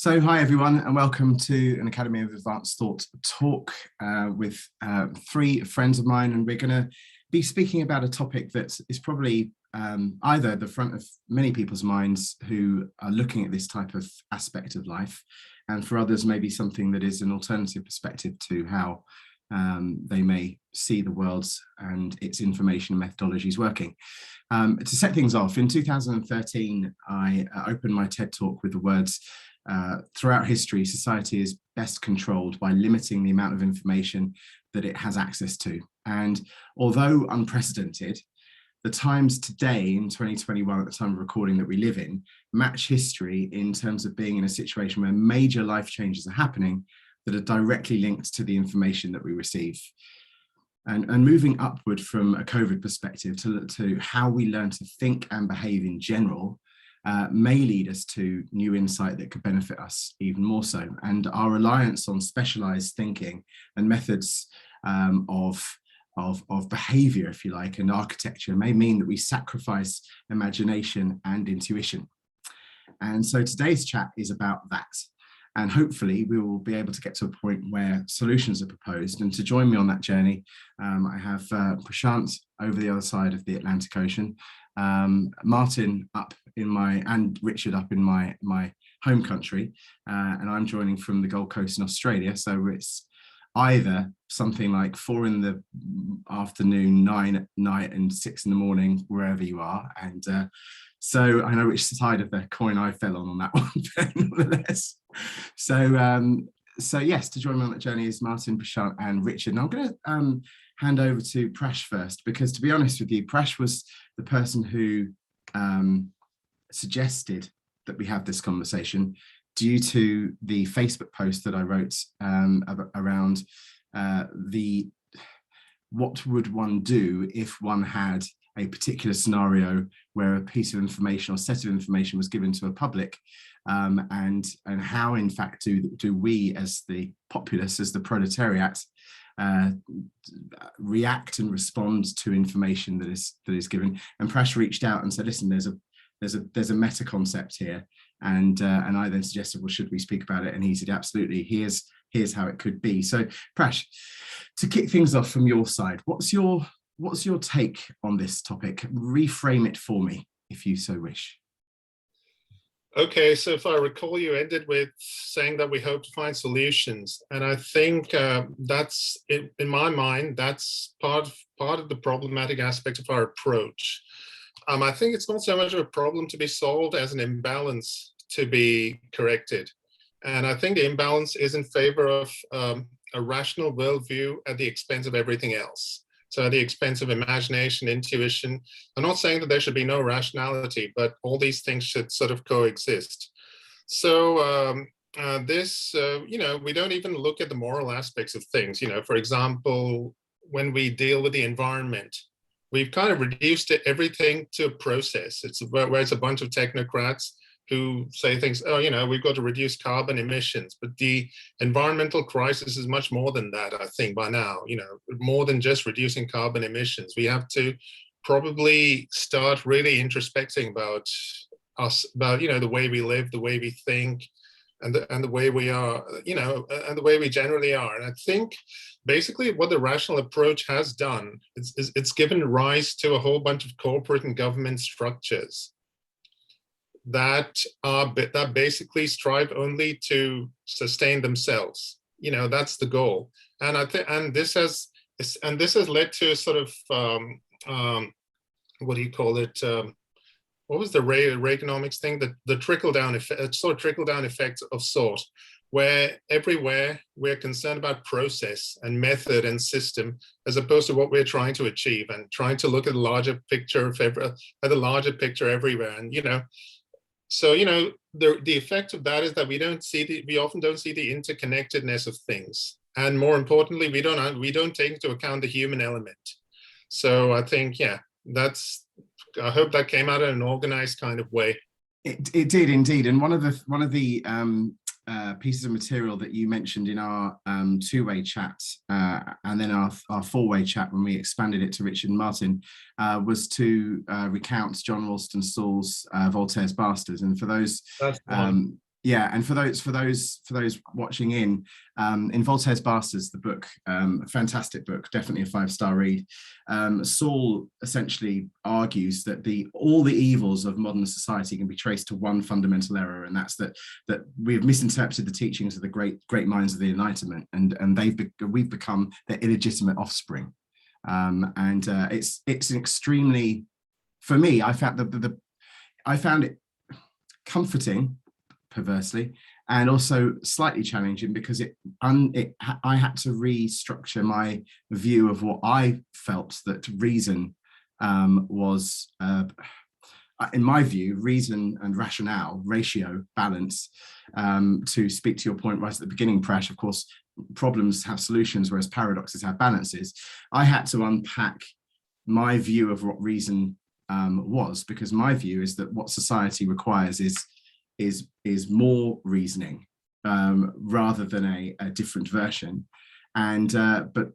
So, hi everyone, and welcome to an Academy of Advanced Thought talk with three friends of mine, and we're going to be speaking about a topic that is probably either the front of many people's minds who are looking at this type of aspect of life, and for others maybe something that is an alternative perspective to how they may see the world and its information and methodologies working. To set things off, in 2013, I opened my TED Talk with the words, throughout history, society is best controlled by limiting the amount of information that it has access to. And although unprecedented, the times today in 2021, at the time of recording that we live in, match history in terms of being in a situation where major life changes are happening that are directly linked to the information that we receive. And moving upward from a COVID perspective to how we learn to think and behave in general may lead us to new insight that could benefit us even more so. And our reliance on specialized thinking and methods of behavior, if you like, and architecture may mean that we sacrifice imagination and intuition. And so today's chat is about that. And hopefully we will be able to get to a point where solutions are proposed. And to join me on that journey, I have Prashant over the other side of the Atlantic Ocean, Martin up in and Richard up in my home country, and I'm joining from the Gold Coast in Australia. So it's either something like 4 in the afternoon, 9 at night, and 6 in the morning, wherever you are. And so I know which side of the coin I fell on that one, but nonetheless. So yes, to join me on that journey is Martin, Prashant, and Richard. And I'm going to hand over to Prash first, because to be honest with you, Prash was the person who suggested that we have this conversation due to the Facebook post that I wrote around what would one do if one had a particular scenario where a piece of information or set of information was given to a public, and how in fact do we as the populace, as the proletariat, react and respond to information that is given. And Prash reached out and said, listen, there's a meta concept here, and I then suggested, well, should we speak about it? And he said, absolutely, here's how it could be. So Prash, to kick things off from your side, what's your take on this topic? Reframe it for me, if you so wish. Okay, so if I recall, you ended with saying that we hope to find solutions, and I think that's, in my mind, that's part of the problematic aspect of our approach. I think it's not so much of a problem to be solved as an imbalance to be corrected, and I think the imbalance is in favor of a rational worldview at the expense of everything else. So at the expense of imagination, intuition. I'm not saying that there should be no rationality, but all these things should sort of coexist. So we don't even look at the moral aspects of things. For example, when we deal with the environment, we've kind of reduced everything to a process. It's where it's a bunch of technocrats who say things, we've got to reduce carbon emissions. But the environmental crisis is much more than that, I think, by now, more than just reducing carbon emissions. We have to probably start really introspecting about us, about, the way we live, the way we think, and the way we are, and the way we generally are. And I think basically what the rational approach has done is it's given rise to a whole bunch of corporate and government structures that basically strive only to sustain themselves. That's the goal. And I think, and this has led to a sort of what do you call it? What was the Reaganomics thing? The trickle down effect, of sort, where everywhere we're concerned about process and method and system, as opposed to what we're trying to achieve, and trying to look at the larger picture everywhere. And so, the effect of that is that we often don't see the interconnectedness of things. And more importantly, we don't take into account the human element. So I think, I hope that came out in an organized kind of way. It did indeed. And one of the pieces of material that you mentioned in our two-way chat, and then our four-way chat when we expanded it to Richard and Martin, was to recount John Ralston Saul's Voltaires Bastards. And for those Yeah, and for those watching in Voltaires Bastards, the book, a fantastic book, definitely a 5-star read. Saul essentially argues that all the evils of modern society can be traced to one fundamental error, and that's that we've misinterpreted the teachings of the great minds of the Enlightenment, and we've become their illegitimate offspring. It's an extremely, for me, I found it comforting, perversely, and also slightly challenging, because I had to restructure my view of what I felt that reason was, in my view, reason and rationale, ratio, balance. To speak to your point right at the beginning, Prash, of course, problems have solutions, whereas paradoxes have balances. I had to unpack my view of what reason was, because my view is that what society requires is more reasoning rather than a different version. And but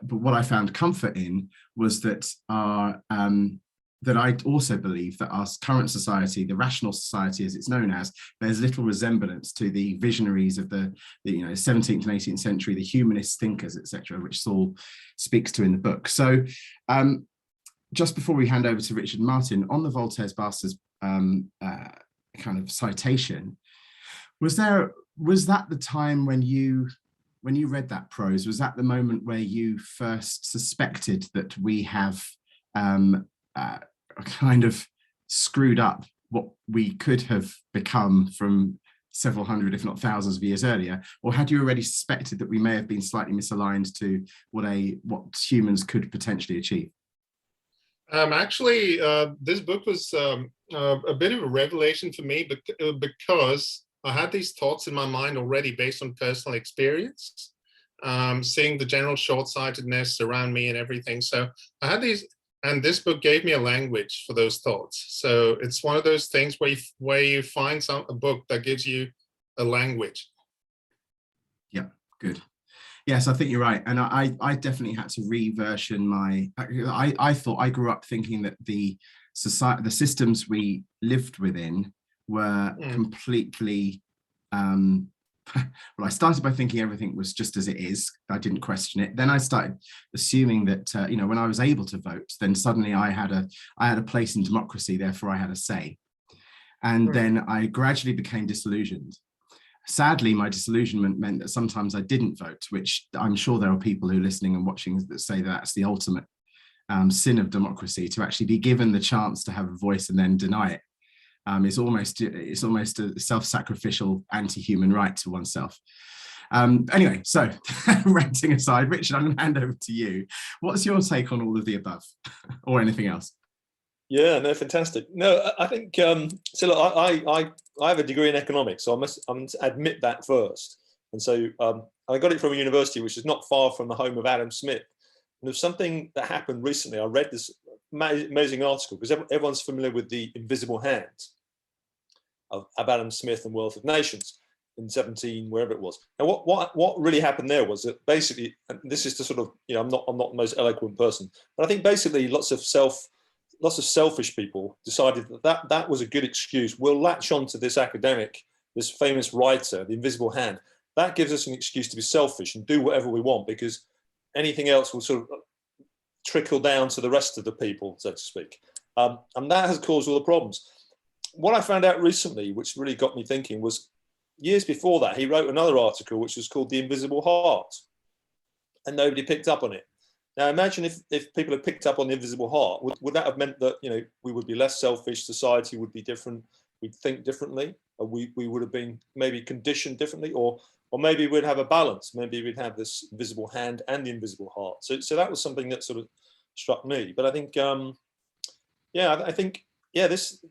what I found comfort in was that that I also believe that our current society, the rational society as it's known as, bears little resemblance to the visionaries of the 17th and 18th century, the humanist thinkers, etc., which Saul speaks to in the book. So just before we hand over to Richard and Martin, on the Voltaires Bastards kind of citation, was that the time when you read that prose, was that the moment where you first suspected that we have kind of screwed up what we could have become from several hundred, if not thousands of years earlier? Or had you already suspected that we may have been slightly misaligned to what humans could potentially achieve? Actually, this book was a bit of a revelation for me, because I had these thoughts in my mind already based on personal experience, seeing the general short-sightedness around me and everything. So I had these, and this book gave me a language for those thoughts. So it's one of those things where you find a book that gives you a language. Yeah, good. Yes, I think you're right. And I definitely had to reversion I thought, I grew up thinking that the systems we lived within were completely, well, I started by thinking everything was just as it is. I didn't question it. Then I started assuming that, when I was able to vote, then suddenly I had a place in democracy, therefore I had a say. And then I gradually became disillusioned. Sadly, my disillusionment meant that sometimes I didn't vote, which I'm sure there are people who are listening and watching that say that's the ultimate sin of democracy, to actually be given the chance to have a voice and then deny it. It's almost a self-sacrificial anti-human right to oneself. Anyway, so ranting aside, Richard, I'm going to hand over to you. What's your take on all of the above, or anything else? Yeah, no, fantastic. No, I think so. Look, I have a degree in economics, so I must admit that first. And so I got it from a university which is not far from the home of Adam Smith. And there's something that happened recently. I read this amazing article, because everyone's familiar with the invisible hand of Adam Smith and Wealth of Nations in 17, wherever it was. Now, what really happened there was that basically, and this is to sort of, I'm not the most eloquent person, but I think basically lots of selfish people decided that was a good excuse. We'll latch on to this academic, this famous writer, the invisible hand. That gives us an excuse to be selfish and do whatever we want, because anything else will sort of trickle down to the rest of the people, so to speak. And that has caused all the problems. What I found out recently, which really got me thinking, was years before that, he wrote another article which was called The Invisible Heart, and nobody picked up on it. Now, imagine if people had picked up on the invisible heart, would that have meant that, we would be less selfish, society would be different, we'd think differently, or we would have been maybe conditioned differently, or maybe we'd have a balance, maybe we'd have this invisible hand and the invisible heart. So that was something that sort of struck me. But I think,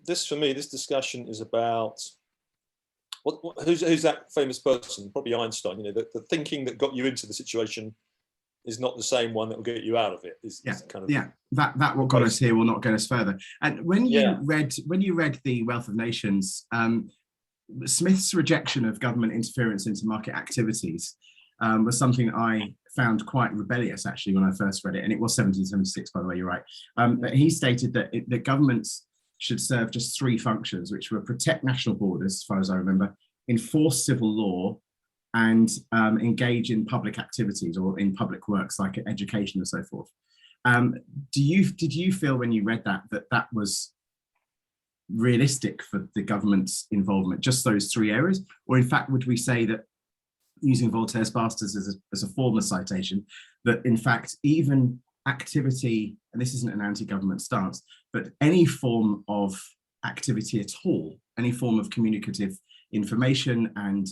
this for me, this discussion is about, who's that famous person? Probably Einstein. The thinking that got you into the situation is not the same one that will get you out of it. That what got us here will not get us further. And when you read The Wealth of Nations, Smith's rejection of government interference into market activities was something I found quite rebellious, actually, when I first read it. And it was 1776, by the way, you're right. But he stated that governments should serve just three functions, which were protect national borders, as far as I remember, enforce civil law, and engage in public activities or in public works like education and so forth. Did you feel when you read that that was realistic for the government's involvement, just those three areas? Or in fact, would we say that, using Voltaires Bastards as a former citation, that in fact even activity, and this isn't an anti-government stance, but any form of activity at all, any form of communicative information and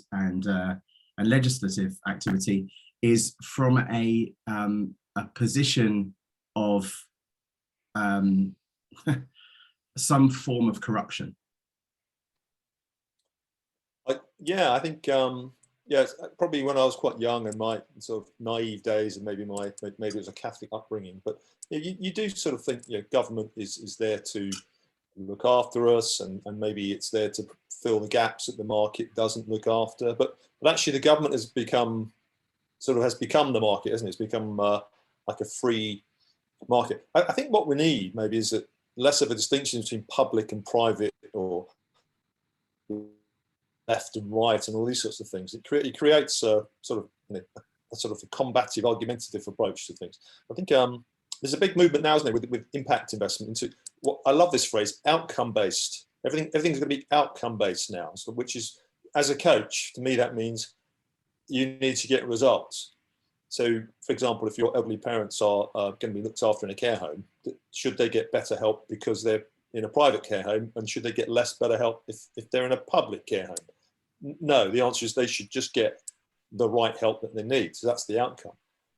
legislative activity, is from a position of some form of corruption? Yeah, I think yeah, probably when I was quite young and my sort of naive days, and maybe it was a Catholic upbringing, but you do sort of think, government is there to look after us, and maybe it's there to fill the gaps that the market doesn't look after. But actually, the government has become the market, hasn't it? It's become like a free market. I think what we need maybe is that less of a distinction between public and private, or left and right, and all these sorts of things. It creates a sort of a combative, argumentative approach to things. I think there's a big movement now, isn't there, with impact investment into what I love this phrase, outcome based. Everything's going to be outcome based now. So, which is, as a coach, to me that means you need to get results. So, for example, if your elderly parents are going to be looked after in a care home, should they get better help because they're in a private care home, and should they get less better help if they're in a public care home? No, the answer is they should just get the right help that they need. So that's the outcome.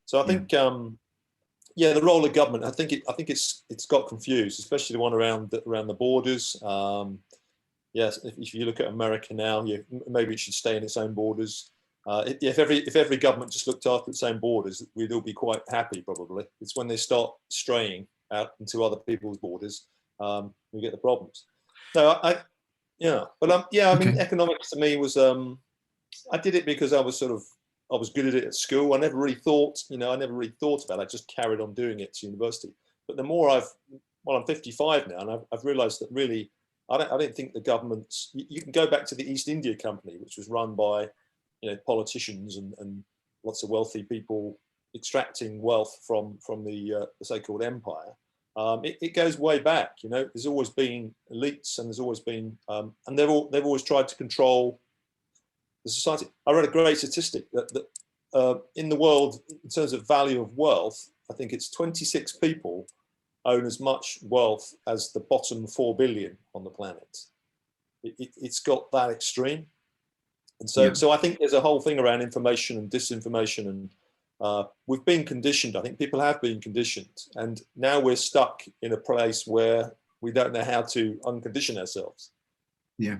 So I think, the role of government, I think it's got confused, especially the one around the borders. Yes, if you look at America now, maybe it should stay in its own borders. If every government just looked after its own borders, we'd all be quite happy, probably. It's when they start straying out into other people's borders, we get the problems. So I mean, economics to me was, I did it because I was good at it at school. I never really thought about it. I just carried on doing it to university. But the more I'm 55 now, and I've realized that really, I don't think the governments, you can go back to the East India Company, which was run by, politicians and lots of wealthy people extracting wealth from the so-called empire. It goes way back. There's always been elites, and there's always been, and they've always tried to control the society. I read a great statistic that in the world, in terms of value of wealth, I think it's 26 people own as much wealth as the bottom 4 billion on the planet. It's got that extreme. And so I think there's a whole thing around information and disinformation, and we've been conditioned. I think people have been conditioned, and now we're stuck in a place where we don't know how to uncondition ourselves. Yeah.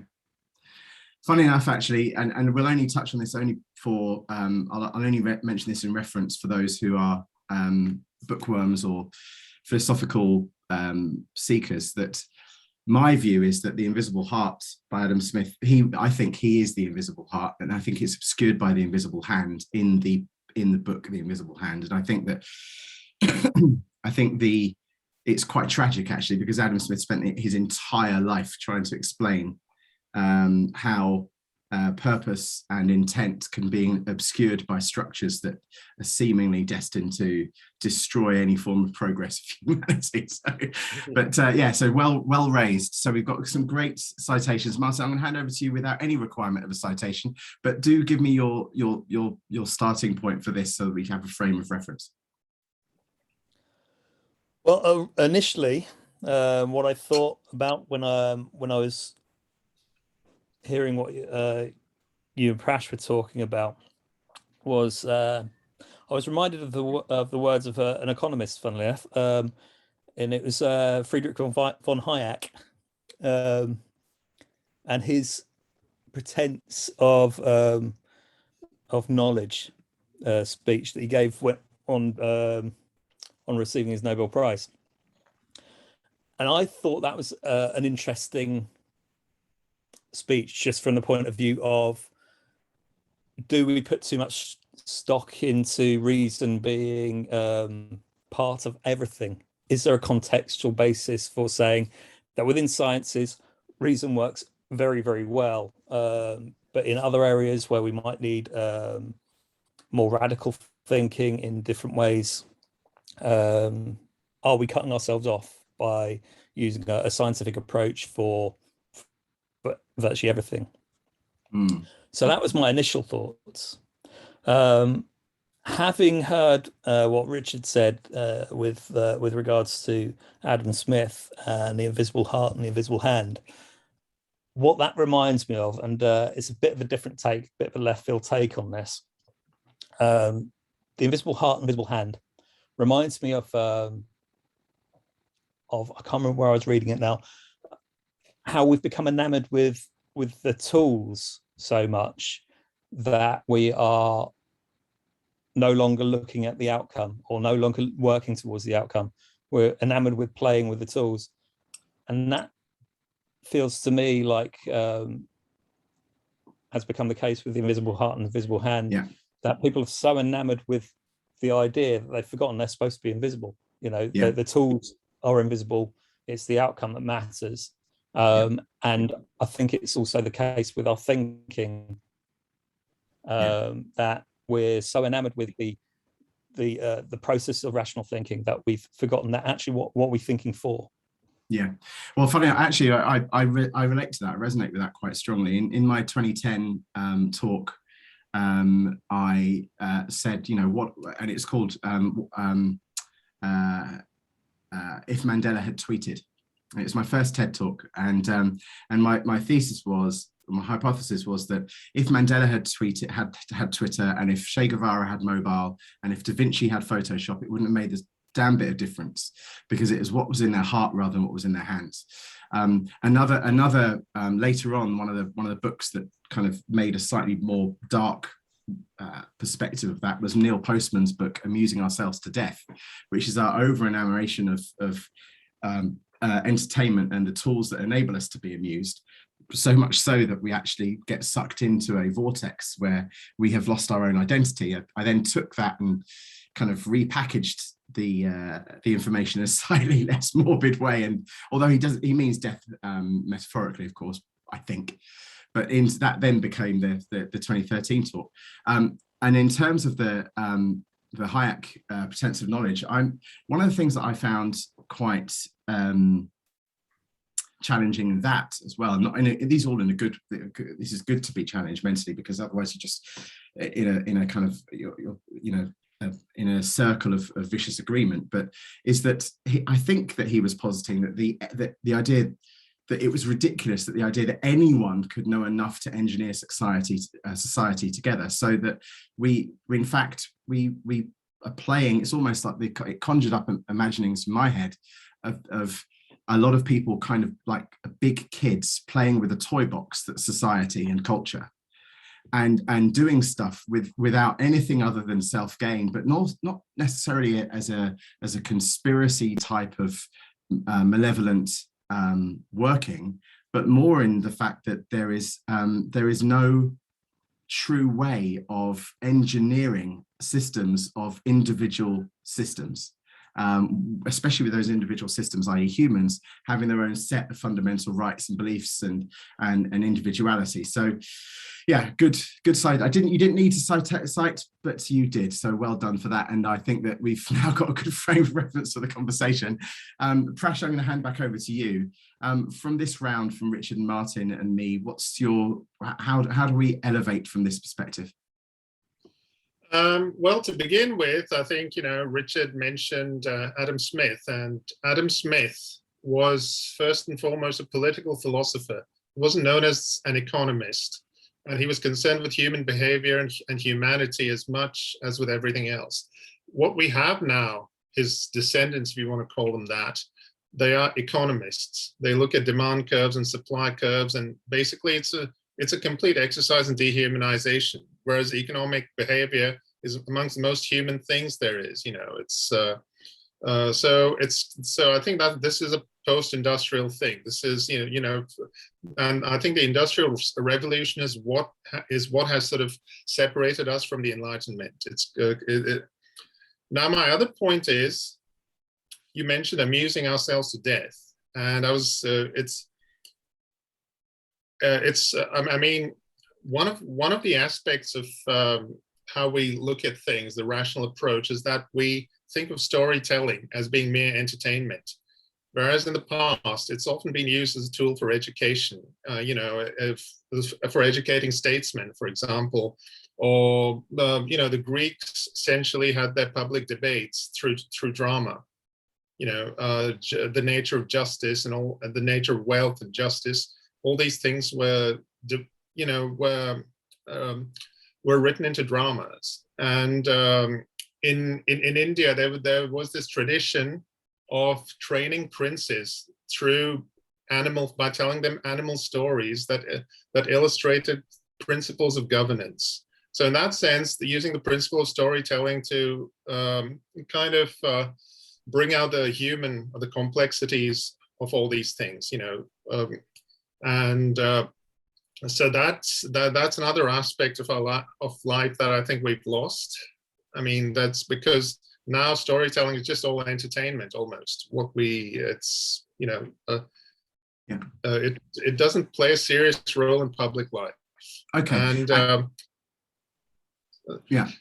Funny enough, actually, and we'll only touch on this only for, I'll only mention this in reference for those who are bookworms or philosophical seekers, that my view is that The Invisible Heart by Adam Smith, I think he is the invisible heart, and I think it's obscured by the invisible hand in the book, The Invisible Hand. And I think that it's quite tragic, actually, because Adam Smith spent his entire life trying to explain how purpose and intent can be obscured by structures that are seemingly destined to destroy any form of progress of humanity. So well raised. So we've got some great citations. Martin, I'm going to hand over to you without any requirement of a citation, but do give me your starting point for this so that we have a frame of reference. Well, initially, what I thought about when I was hearing what you and Prash were talking about was I was reminded of the words of an economist, funnily enough, and it was Friedrich von Hayek, and his pretense of knowledge speech that he gave on receiving his Nobel Prize, and I thought that was an interesting speech, just from the point of view of, do we put too much stock into reason being part of everything? Is there a contextual basis for saying that within sciences, reason works very, very well. But in other areas where we might need more radical thinking in different ways, are we cutting ourselves off by using a scientific approach for virtually everything? So that was my initial thoughts. Having heard what Richard said with regards to Adam Smith and the invisible heart and the invisible hand, what that reminds me of, and it's a bit of a different take, bit of a left field take on this. The invisible heart and invisible hand reminds me of I can't remember where I was reading it now, how we've become enamored with the tools so much that we are no longer looking at the outcome or no longer working towards the outcome. We're enamored with playing with the tools. And that feels to me like has become the case with the invisible heart and the invisible hand, that people are so enamored with the idea that they've forgotten they're supposed to be invisible. You know, the tools are invisible. It's the outcome that matters. And I think it's also the case with our thinking, that we're so enamored with the process of rational thinking that we've forgotten that actually what we're thinking for. Yeah, well, funny, actually, I relate to that. I resonate with that quite strongly. In my 2010 talk, I said, you know, what, and it's called If Mandela Had Tweeted. It's my first TED talk, and my thesis was, my hypothesis was that if Mandela had had Twitter, and if Che Guevara had mobile, and if Da Vinci had Photoshop, it wouldn't have made this damn bit of difference, because it was what was in their heart rather than what was in their hands. Another later on, one of the books that kind of made a slightly more dark perspective of that was Neil Postman's book Amusing Ourselves to Death, which is our over enamoration of entertainment and the tools that enable us to be amused, so much so that we actually get sucked into a vortex where we have lost our own identity. I then took that and kind of repackaged the information in a slightly less morbid way, and although he means death metaphorically, of course, I think, but that then became the 2013 talk. And in terms of the Hayek pretensive knowledge, one of the things that I found quite challenging in that as well. These all in a good. This is good to be challenged mentally, because otherwise you just in a kind of you're in a circle of vicious agreement. But is that I think that he was positing that the idea that it was ridiculous, that the idea that anyone could know enough to engineer society together, so that we in fact we are playing. It's almost like it conjured up imaginings in my head of a lot of people kind of like big kids playing with a toy box that's society and culture, and doing stuff without anything other than self-gain, but not necessarily as a conspiracy type of malevolent working, but more in the fact that there is no true way of engineering systems of individual systems, especially with those individual systems, i.e. humans, having their own set of fundamental rights and beliefs and individuality. So yeah, good side. You didn't need to cite, but you did. So well done for that. And I think that we've now got a good frame of reference for the conversation. Prash, I'm going to hand back over to you. From this round, from Richard and Martin and me, how do we elevate from this perspective? Well, to begin with, I think, Richard mentioned Adam Smith, and Adam Smith was first and foremost a political philosopher. He wasn't known as an economist, and he was concerned with human behavior and humanity as much as with everything else. What we have now, his descendants, if you want to call them that, they are economists. They look at demand curves and supply curves, and basically it's a complete exercise in dehumanization, whereas economic behavior is amongst the most human things there is. So I think that this is a post-industrial thing. This is, and I think the Industrial Revolution is what has sort of separated us from the Enlightenment. Now, my other point is, you mentioned amusing ourselves to death, and I mean, one of the aspects of how we look at things, the rational approach, is that we think of storytelling as being mere entertainment. Whereas in the past, it's often been used as a tool for education, for educating statesmen, for example, or, the Greeks essentially had their public debates through drama, the nature of justice and the nature of wealth and justice. All these things were written into dramas. And in India, there was this tradition of training princes through by telling them animal stories that illustrated principles of governance. So in that sense, using the principle of storytelling to bring out the human or the complexities of all these things, so that's another aspect of of life that I think we've lost. I mean, that's because now storytelling is just all entertainment almost. It doesn't play a serious role in public life. Okay. And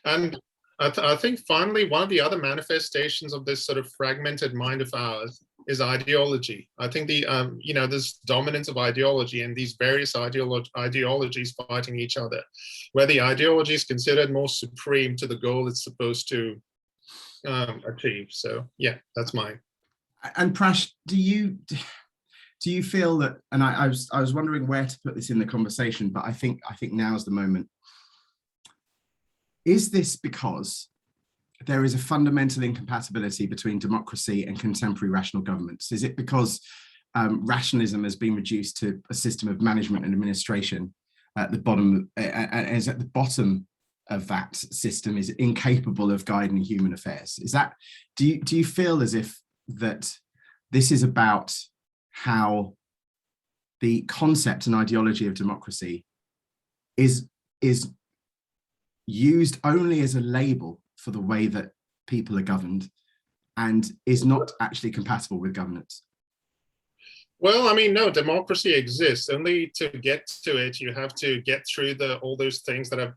and I think finally one of the other manifestations of this sort of fragmented mind of ours is ideology. I think this dominance of ideology and these various ideologies fighting each other, where the ideology is considered more supreme to the goal it's supposed to achieve. So yeah, that's mine. And Prash, do you feel that? And I was wondering where to put this in the conversation, but I think now's the moment. Is this because there is a fundamental incompatibility between democracy and contemporary rational governments? Is it because rationalism has been reduced to a system of management and administration at the bottom, and is at the bottom of that system is incapable of guiding human affairs? Is that, do you feel as if that this is about how the concept and ideology of democracy is used only as a label for the way that people are governed and is not actually compatible with governance? Well, I mean, no, democracy exists. Only to get to it, you have to get through all those things that are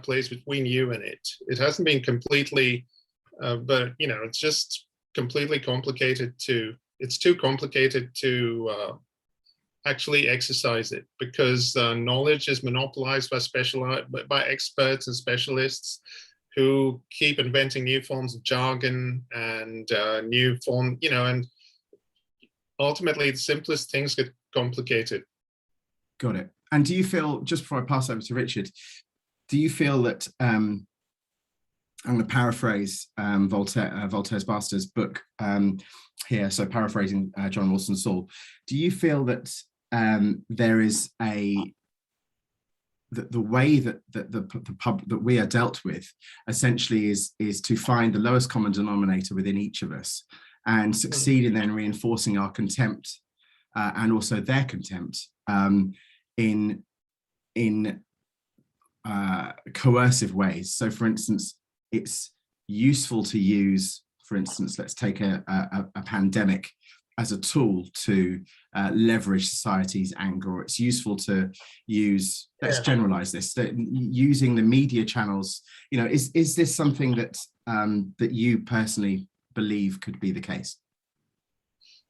placed between you and it. It hasn't been completely, but it's just completely complicated it's too complicated to actually exercise it, because knowledge is monopolized by experts and specialists who keep inventing new forms of jargon and and ultimately the simplest things get complicated. Got it. And do you feel, just before I pass over to Richard, do you feel that, I'm going to paraphrase Voltaire's Bastards book here, so paraphrasing John Wilson Saul, do you feel that there is the way that that we are dealt with essentially is to find the lowest common denominator within each of us and succeed in then reinforcing our contempt and also their contempt in coercive ways? So for instance, it's useful to use, for instance, let's take a pandemic as a tool to leverage society's anger, or it's useful to use, let's generalize this, that using the media channels, is this something that that you personally believe could be the case?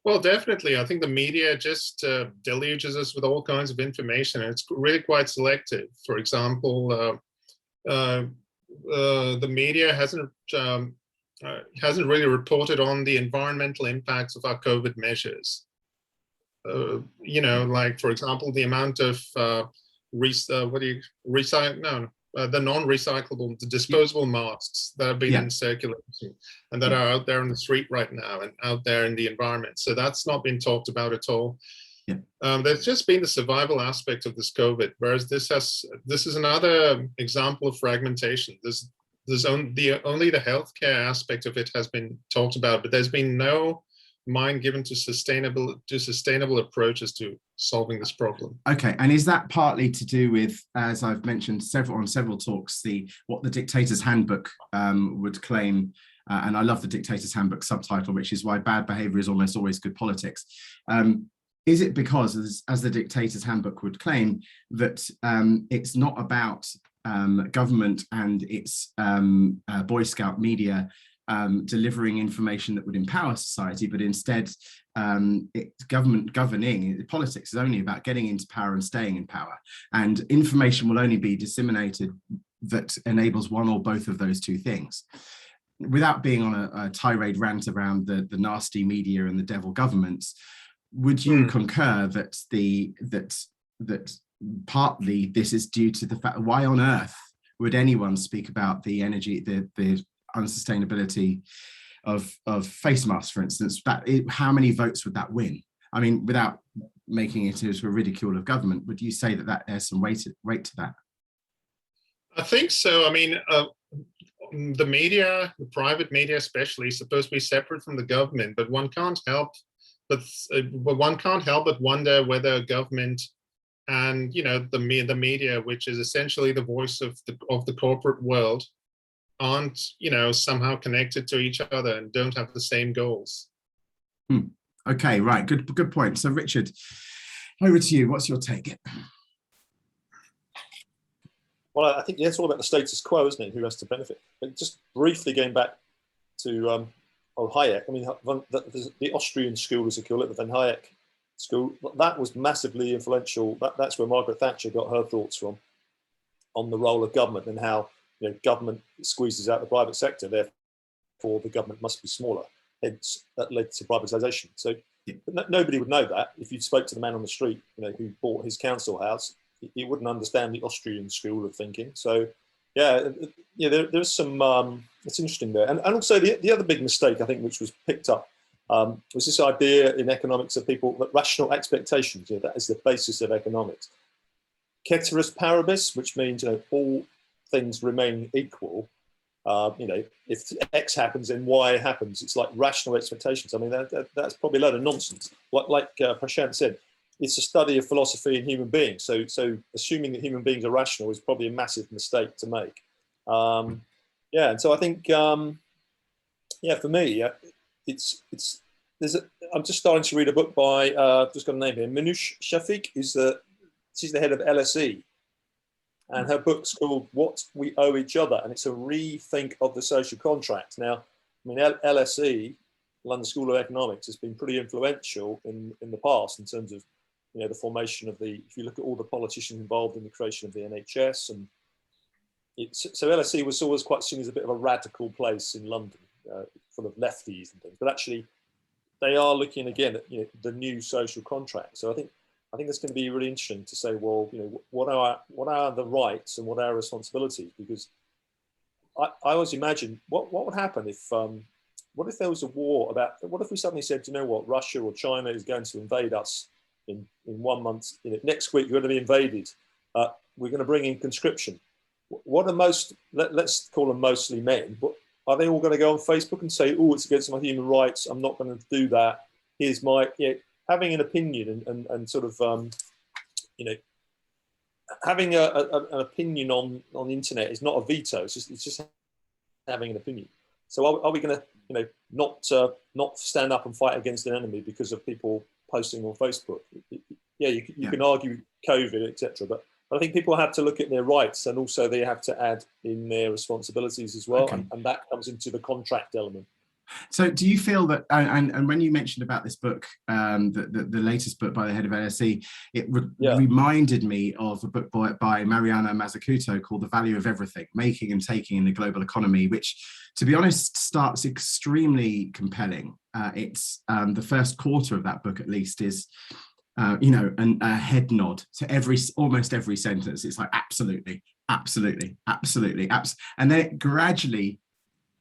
Well, definitely. I think the media just deluges us with all kinds of information, and it's really quite selective. For example, the media hasn't really reported on the environmental impacts of our COVID measures. Like, for example, the amount of the non-recyclable, the disposable masks that have been in circulation and that are out there on the street right now and out there in the environment. So that's not been talked about at all. There's just been the survival aspect of this COVID, whereas this is another example of fragmentation. There's only the healthcare aspect of it has been talked about, but there's been no mind given to sustainable approaches to solving this problem. Okay, and is that partly to do with, as I've mentioned on several talks, what the Dictator's Handbook would claim, and I love the Dictator's Handbook subtitle, which is why bad behaviour is almost always good politics. is it because, as the Dictator's Handbook would claim, that it's not about government and its Boy Scout media delivering information that would empower society, but instead government governing, politics is only about getting into power and staying in power, and information will only be disseminated that enables one or both of those two things. Without being on a tirade rant around the nasty media and the devil governments, would you concur that that partly this is due to the fact, why on earth would anyone speak about the energy, the unsustainability of face masks, for instance? How many votes would that win? I mean, without making it into a ridicule of government, would you say that there's some weight to that? I think so. I mean, the media, the private media especially, is supposed to be separate from the government, but one can't help but wonder whether government and, you know, the media, which is essentially the voice of the corporate world, aren't, you know, somehow connected to each other and don't have the same goals. Okay, right, good point. So Richard, over to you. What's your take? Well, I think it's all about the status quo, isn't it? Who has to benefit? But just briefly going back to Hayek, I mean, the Austrian school, as they call it, the Von Hayek school, that was massively influential. That's where Margaret Thatcher got her thoughts from on the role of government and how, you know, government squeezes out the private sector, therefore the government must be smaller. Hence, that led to privatisation. So nobody would know that. If you spoke to the man on the street, you know, who bought his council house, he wouldn't understand the Austrian school of thinking. So, there's some. It's interesting there, and also the other big mistake I think, which was picked up, was this idea in economics of people that rational expectations. You know, that is the basis of economics. Ceteris paribus, which means, you know, all things remain equal. You know, if X happens, then Y happens. It's like rational expectations. I mean, that's probably a load of nonsense. Like Prashant said, it's a study of philosophy and human beings. So assuming that human beings are rational is probably a massive mistake to make. And so I think, for me, I'm just starting to read a book by, just got a name here, Minouche Shafik. She's the head of LSE. And her book's called What We Owe Each Other, and it's a rethink of the social contract. Now, I mean, LSE, London School of Economics, has been pretty influential in the past in terms of, you know, the formation of if you look at all the politicians involved in the creation of the NHS, and so LSE was always quite seen as a bit of a radical place in London, full of lefties and things. But actually, they are looking again at, you know, the new social contract. So I think it's going to be really interesting to say, well, you know, what are the rights and what are our responsibilities? Because I always imagine what would happen if what if there was a war what if we suddenly said, you know what, Russia or China is going to invade us in 1 month, you know, next week you're going to be invaded. We're going to bring in conscription. What are let's call them mostly men, but are they all going to go on Facebook and say, oh, it's against my human rights, I'm not going to do that, here's my, you know, having an opinion and sort of, you know, having an opinion on the internet is not a veto. It's just having an opinion. So are we going to, you know, not stand up and fight against an enemy because of people posting on Facebook? You can argue COVID, etc. But I think people have to look at their rights, and also they have to add in their responsibilities as well, and that comes into the contract element. So do you feel that, and when you mentioned about this book, the latest book by the head of LSE, it reminded me of a book by Mariana Mazzucato called The Value of Everything, Making and Taking in the Global Economy, which, to be honest, starts extremely compelling. It's the first quarter of that book, at least, is, you know, a head nod to almost every sentence. It's like, absolutely, absolutely, absolutely, and then it gradually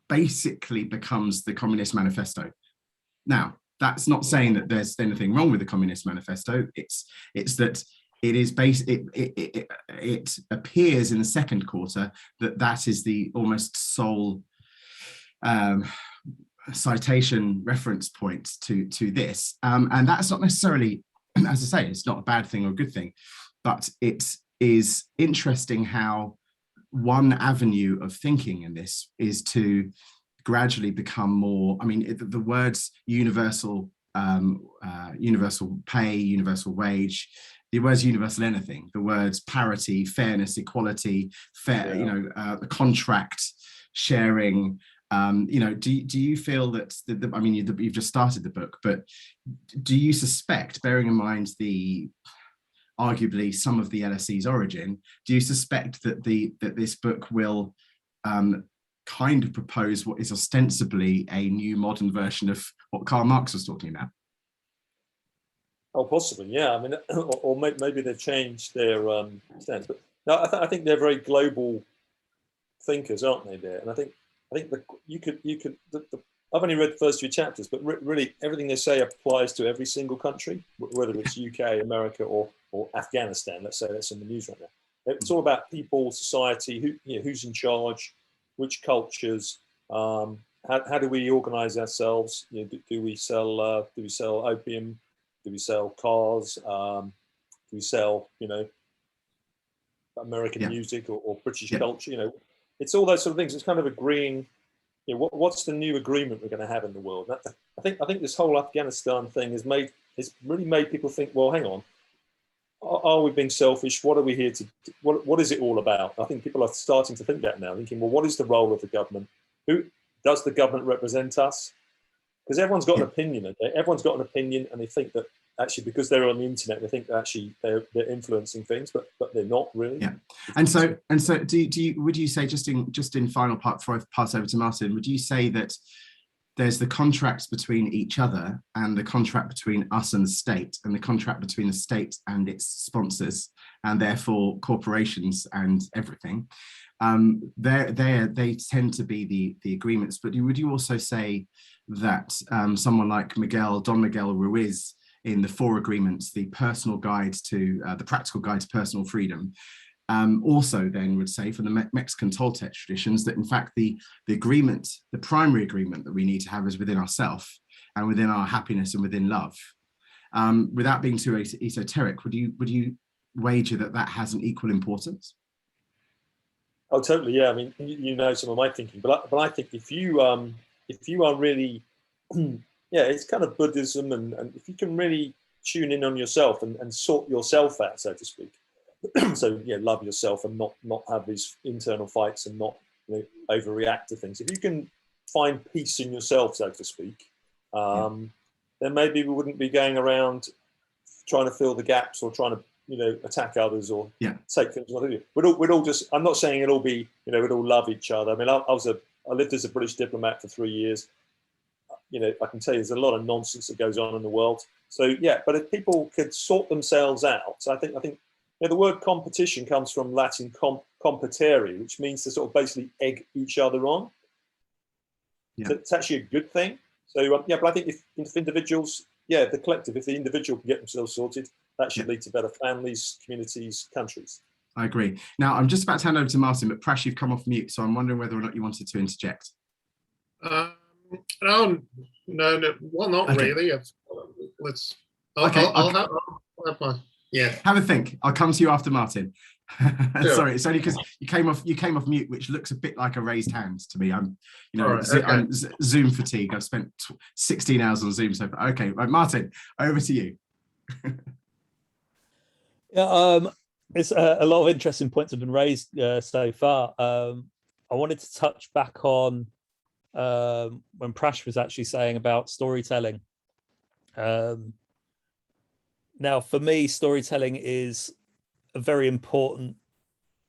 basically becomes the Communist Manifesto. Now, that's not saying that there's anything wrong with the Communist Manifesto. It's that it is it appears in the second quarter that is the almost sole citation reference point to this, and that's not necessarily, as I say, it's not a bad thing or a good thing, but it is interesting how one avenue of thinking in this is to gradually become more, I mean, the words universal universal pay, universal wage, the words universal anything, the words parity, fairness, equality, fair, contract, sharing. Do you feel that I mean, you've just started the book, but do you suspect, bearing in mind arguably some of the LSE's origin, do you suspect that this book will kind of propose what is ostensibly a new modern version of what Karl Marx was talking about? Oh, possibly, yeah. I mean, or maybe they've changed their stance, but no, I think they're very global thinkers, aren't they? There, and I think I've only read the first few chapters, but really everything they say applies to every single country, whether it's UK, America, or Afghanistan. Let's say that's in the news right now. It's all about people, society, who's in charge, which cultures, how do we organise ourselves? Do we sell opium? Do we sell cars? Do we sell American music or British culture? It's all those sort of things. It's kind of agreeing. What's the new agreement we're going to have in the world? I think this whole Afghanistan thing has really made people think. Well, hang on. Are we being selfish? What are we here to? What is it all about? I think people are starting to think that now, thinking, well, what is the role of the government? Who does the government represent us? Because everyone's got an opinion. Everyone's got an opinion, and they think that actually, because they're on the internet, they think that actually they're influencing things, but they're not really. Yeah. And so, would you say, just in final part before I pass over to Martin, would you say that there's the contracts between each other and the contract between us and the state, and the contract between the state and its sponsors, and therefore corporations and everything? They tend to be the agreements. But would you also say that someone like Don Miguel Ruiz, in the Four Agreements, the personal guides to the practical guide to personal freedom, also then would say, for the Mexican Toltec traditions, that in fact the agreement, the primary agreement that we need to have is within ourselves and within our happiness and within love. Without being too esoteric, would you wager that has an equal importance? Oh, totally. Yeah. I mean, some of my thinking, but I think if you are really, it's kind of Buddhism, and if you can really tune in on yourself and sort yourself out, so to speak. So love yourself and not have these internal fights and not overreact to things. If you can find peace in yourself, so to speak, then maybe we wouldn't be going around trying to fill the gaps or trying to attack others or take things. We'd all just. I'm not saying it'll be we'd all love each other. I mean, I lived as a British diplomat for 3 years. I can tell you there's a lot of nonsense that goes on in the world. So but if people could sort themselves out, so I think the word competition comes from Latin competere, which means to sort of basically egg each other on. Yeah. So it's actually a good thing. So but I think if individuals, the collective, if the individual can get themselves sorted, that should lead to better families, communities, countries. I agree. Now I'm just about to hand over to Martin, but Prash, you've come off mute, so I'm wondering whether or not you wanted to interject. No, well, not really. I'll have my. Yeah. Have a think. I'll come to you after Martin. Sure. Sorry, it's only because you came off mute, which looks a bit like a raised hand to me. I'm Zoom fatigue. I've spent 16 hours on Zoom so far. Okay, right, Martin, over to you. It's a lot of interesting points have been raised so far. I wanted to touch back on when Prash was actually saying about storytelling. Now, for me, storytelling is a very important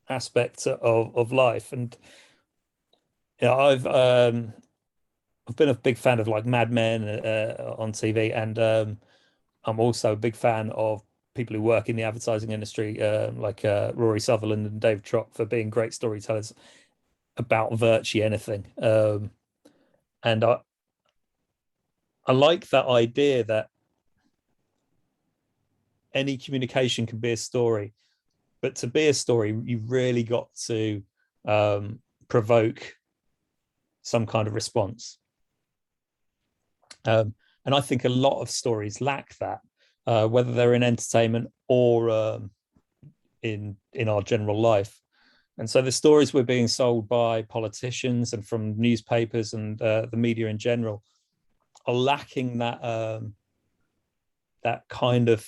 aspect of life, and I've been a big fan of like Mad Men on TV, and I'm also a big fan of people who work in the advertising industry, like Rory Sutherland and Dave Trott, for being great storytellers about virtually anything. And I like that idea that any communication can be a story, but to be a story, you've really got to provoke some kind of response. And I think a lot of stories lack that, whether they're in entertainment or in our general life. And so the stories we're being sold by politicians and from newspapers and the media in general are lacking that that kind of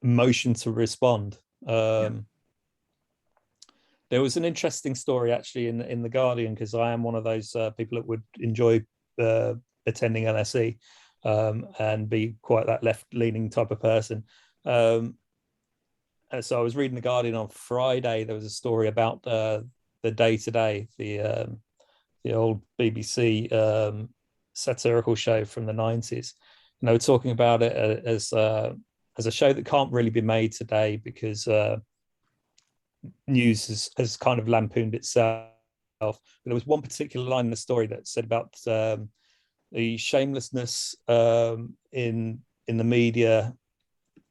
motion to respond. There was an interesting story actually in the Guardian, because I am one of those people that would enjoy attending LSE and be quite that left-leaning type of person. And so I was reading the Guardian on Friday. There was a story about the Day Today, the old BBC satirical show from the 90s. And they were talking about it as a show that can't really be made today because news has kind of lampooned itself. But there was one particular line in the story that said about the shamelessness in the media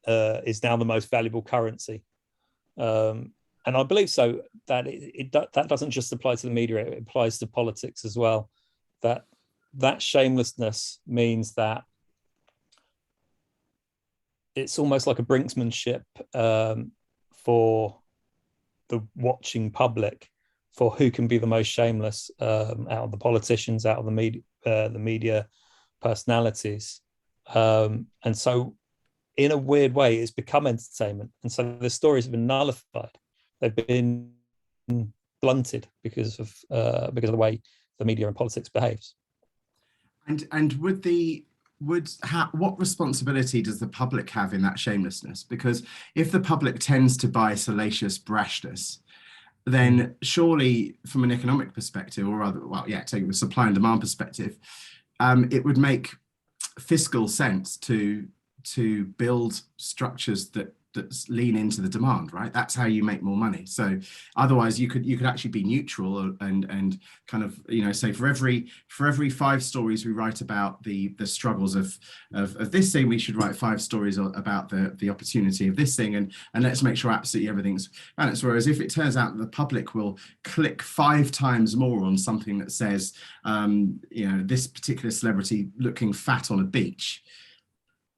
is now the most valuable currency. And I believe so, that that doesn't just apply to the media, it applies to politics as well. That shamelessness means that it's almost like a brinksmanship for the watching public, for who can be the most shameless out of the politicians, out of the media personalities. And so in a weird way, it's become entertainment. And so the stories have been nullified. They've been blunted because of the way the media and politics behaves. And what responsibility does the public have in that shamelessness? Because if the public tends to buy salacious brashness, then surely from an economic perspective, or rather, taking the supply and demand perspective, it would make fiscal sense to build structures that lean into the demand, right? That's how you make more money. So otherwise you could actually be neutral and kind of, say for every 5 stories we write about the struggles of this thing, we should write 5 stories about the opportunity of this thing, and let's make sure absolutely everything's balanced. Whereas if it turns out that the public will click 5 times more on something that says this particular celebrity looking fat on a beach,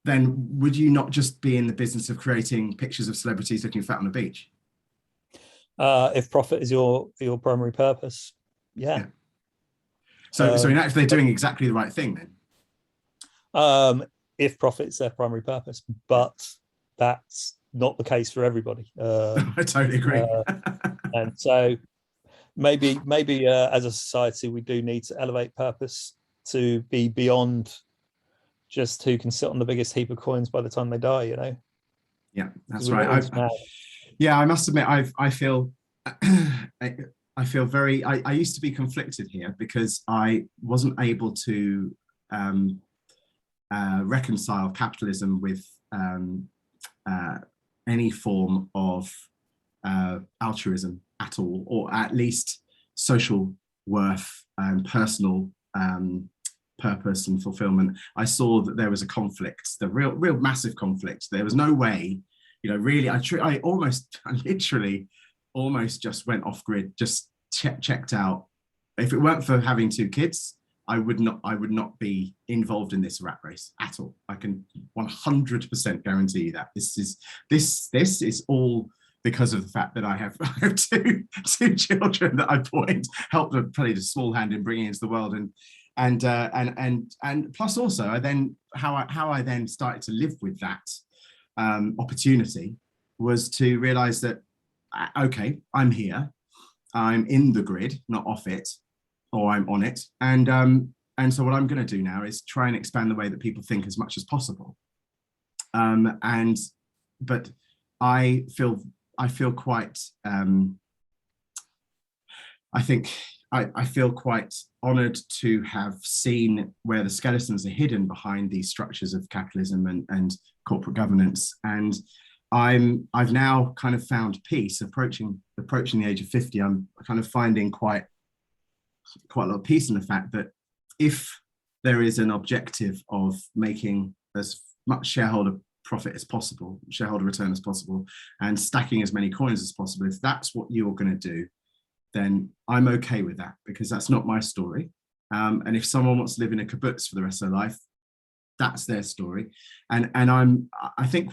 then would you not just be in the business of creating pictures of celebrities looking fat on a beach? If profit is your primary purpose, yeah. So in fact, they're doing exactly the right thing then. If profit's their primary purpose, but that's not the case for everybody. I totally agree. And so maybe as a society, we do need to elevate purpose to be beyond just who can sit on the biggest heap of coins by the time they die, Yeah, that's right. I must admit, I feel very, I used to be conflicted here because I wasn't able to reconcile capitalism with any form of altruism at all, or at least social worth and personal purpose and fulfillment. I saw that there was a conflict, the real massive conflict. There was no way, really, I literally almost just went off grid, just checked out. If it weren't for having 2 kids, I would not be involved in this rat race at all. I can 100% guarantee you that. This is all because of the fact that I have two children that I helped them play the small hand in bringing into the world, and plus also how I then started to live with that opportunity was to realize that okay, I'm here, I'm in the grid, not off it, or I'm on it, and so what I'm going to do now is try and expand the way that people think as much as possible. But I feel quite I feel quite honoured to have seen where the skeletons are hidden behind these structures of capitalism and corporate governance. And I've now kind of found peace approaching the age of 50. I'm kind of finding quite a lot of peace in the fact that if there is an objective of making as much shareholder profit as possible, shareholder return as possible, and stacking as many coins as possible, if that's what you're going to do, then I'm okay with that, because that's not my story. And if someone wants to live in a kibbutz for the rest of their life, that's their story. And I think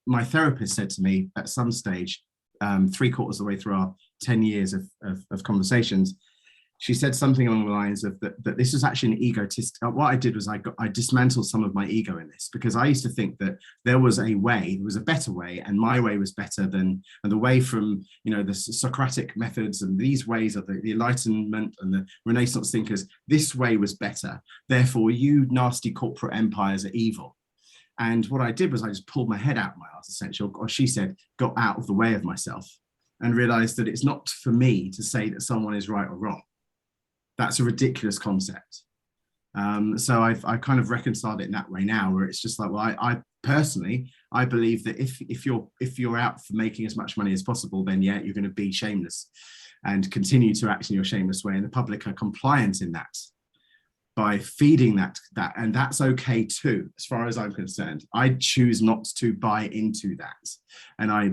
my therapist said to me at some stage, 3/4 of the way through our 10 years of conversations, she said something along the lines of that this was actually an egotist. What I did was I dismantled some of my ego in this, because I used to think that there was a better way, and my way was better than, and the way from, the Socratic methods and these ways of the Enlightenment and the Renaissance thinkers, this way was better. Therefore, you nasty corporate empires are evil. And what I did was I just pulled my head out of my ass, essentially, or she said, got out of the way of myself, and realized that it's not for me to say that someone is right or wrong. That's a ridiculous concept. So I kind of reconciled it in that way now, where it's just like, well, I personally, I believe that if you're out for making as much money as possible, then yeah, you're going to be shameless and continue to act in your shameless way. And the public are compliant in that by feeding that, and that's okay too, as far as I'm concerned. I choose not to buy into that. And I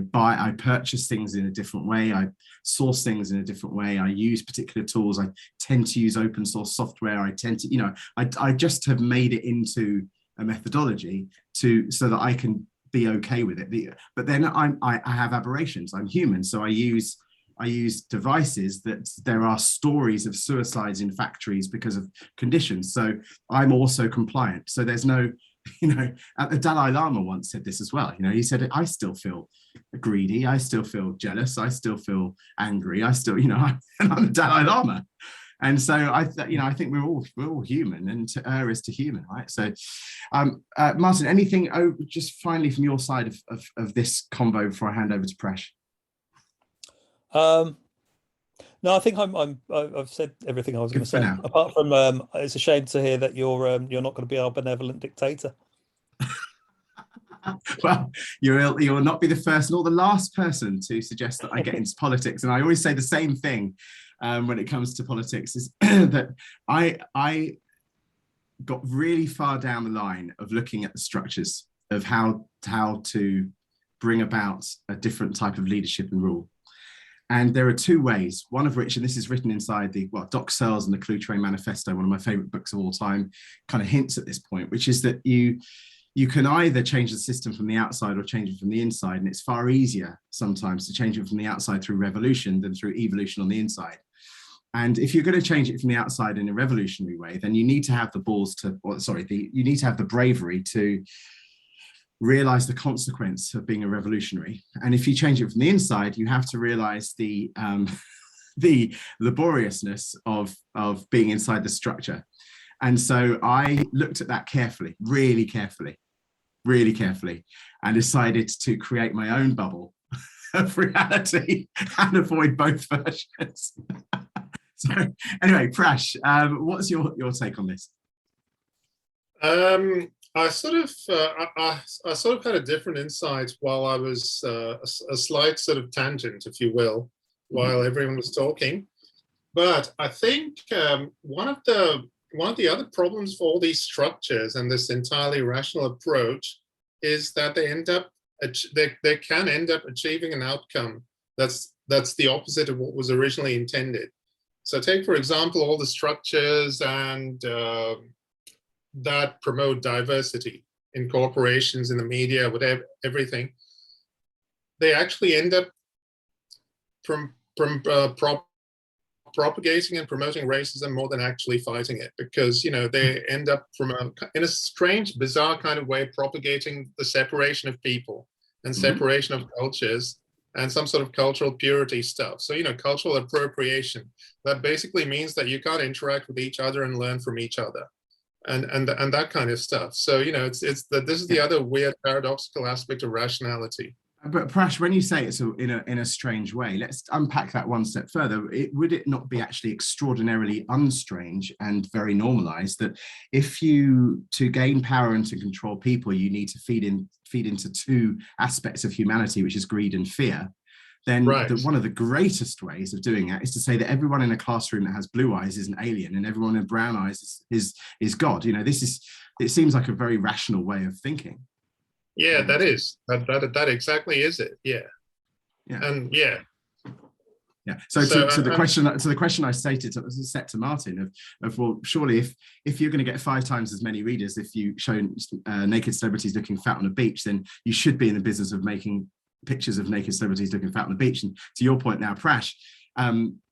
purchase things in a different way. I source things in a different way. I use particular tools. I tend to use open source software. I tend to, I just have made it into a methodology so that I can be okay with it. But then I have aberrations. I'm human. So I use devices that there are stories of suicides in factories because of conditions. So I'm also compliant. So there's no, the Dalai Lama once said this as well. He said, I still feel greedy. I still feel jealous. I still feel angry. I still, and I'm the Dalai Lama. And so I think we're all human, and to err is to human, right? So, Martin, anything just finally from your side of this convo before I hand over to Presh? No, I think I've said everything I was going to say. Apart from, it's a shame to hear that you're not going to be our benevolent dictator. Well, you'll not be the first nor the last person to suggest that I get into politics, and I always say the same thing when it comes to politics, is that I got really far down the line of looking at the structures of how to bring about a different type of leadership and rule. And there are two ways, one of which, and this is written inside Doc Searls and the Clue Train Manifesto, one of my favorite books of all time, kind of hints at this point, which is that you can either change the system from the outside or change it from the inside. And it's far easier sometimes to change it from the outside through revolution than through evolution on the inside. And if you're going to change it from the outside in a revolutionary way, then you need to have you need to have the bravery to realize the consequence of being a revolutionary. And if you change it from the inside, you have to realize the laboriousness of being inside the structure. And so I looked at that carefully, really carefully, and decided to create my own bubble of reality and avoid both versions. So anyway, Presh, what's your take on this? I sort of had a different insight while I was a slight sort of tangent, if you will, while everyone was talking. But I think one of the other problems for all these structures and this entirely rational approach is that they can end up achieving an outcome that's the opposite of what was originally intended. So take, for example, all the structures and that promote diversity in corporations, in the media, whatever, everything. They actually end up propagating and promoting racism more than actually fighting it, because they end up in a strange, bizarre kind of way propagating the separation of people and separation of cultures and some sort of cultural purity stuff. So cultural appropriation, that basically means that you can't interact with each other and learn from each other, and that kind of stuff. So this is the other weird paradoxical aspect of rationality. But Prash, when you say it's in a strange way, let's unpack that one step further. Would it not be actually extraordinarily unstrange and very normalized that to gain power and to control people, you need to feed into two aspects of humanity, which is greed and fear? Then one of the greatest ways of doing that is to say that everyone in a classroom that has blue eyes is an alien, and everyone with brown eyes is God. It seems like a very rational way of thinking. Yeah, that exactly is it. Yeah. And yeah. So the question I set to Martin of well, surely if you're going to get 5 times as many readers if you show naked celebrities looking fat on a beach, then you should be in the business of making pictures of naked celebrities looking fat on the beach. And to your point now, Prash,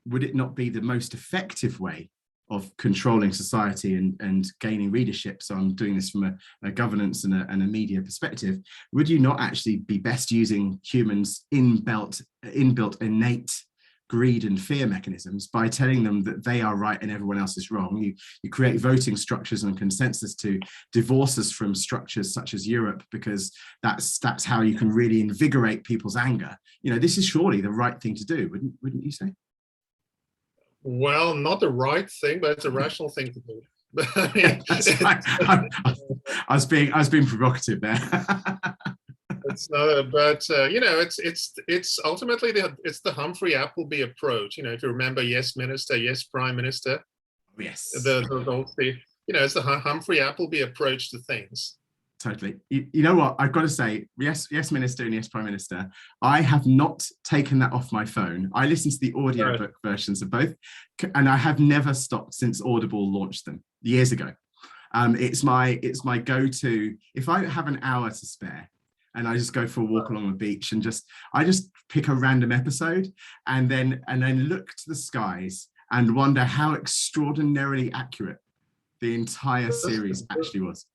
would it not be the most effective way of controlling society and gaining readership? So I'm doing this from a governance and a media perspective. Would you not actually be best using humans' inbuilt innate greed and fear mechanisms by telling them that they are right and everyone else is wrong? You create voting structures and consensus to divorce us from structures such as Europe, because that's how you can really invigorate people's anger. This is surely the right thing to do, wouldn't you say? Well, not the right thing, but it's a rational thing to do. I was being provocative there. It's not, but it's ultimately it's the Humphrey Appleby approach. If you remember, yes, Minister, yes, Prime Minister. Yes. It's the Humphrey Appleby approach to things. Totally. You know what? I've got to say, yes, Minister and yes, Prime Minister. I have not taken that off my phone. I listen to the audiobook versions of both, and I have never stopped since Audible launched them years ago. It's my go-to. If I have an hour to spare, and I just go for a walk along the beach and I just pick a random episode and then look to the skies and wonder how extraordinarily accurate the entire series actually was.